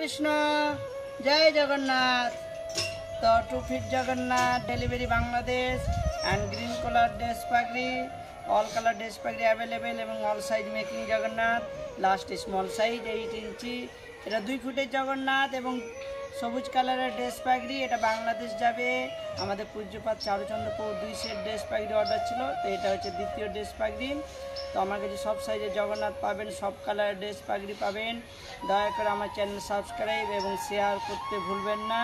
কৃষ্ণ, জয় জগন্নাথ। তো 2 feet Jagannath delivery Bangladesh and green colour dress পাগড়ি, all colour dress পাগড়ি অ্যাভেলেবেল এবং all size making Jagannath, last small size 8 ইঞ্চি। এটা 2 ফুটের জগন্নাথ এবং সবুজ কালারের ড্রেস পাগড়ি, এটা বাংলাদেশ যাবে। আমাদের পূজ্যপাত চারুচন্দ্রপুর 2 সেট ড্রেস পাগড়ি অর্ডার ছিল, তো এটা হচ্ছে দ্বিতীয় ড্রেস পাগড়ি। তো আমার কাছে সব সাইজের জগন্নাথ পাবেন, সব কালারের ড্রেস পাগড়ি পাবেন। দয়া করে আমার চ্যানেল সাবস্ক্রাইব এবং শেয়ার করতে ভুলবেন না।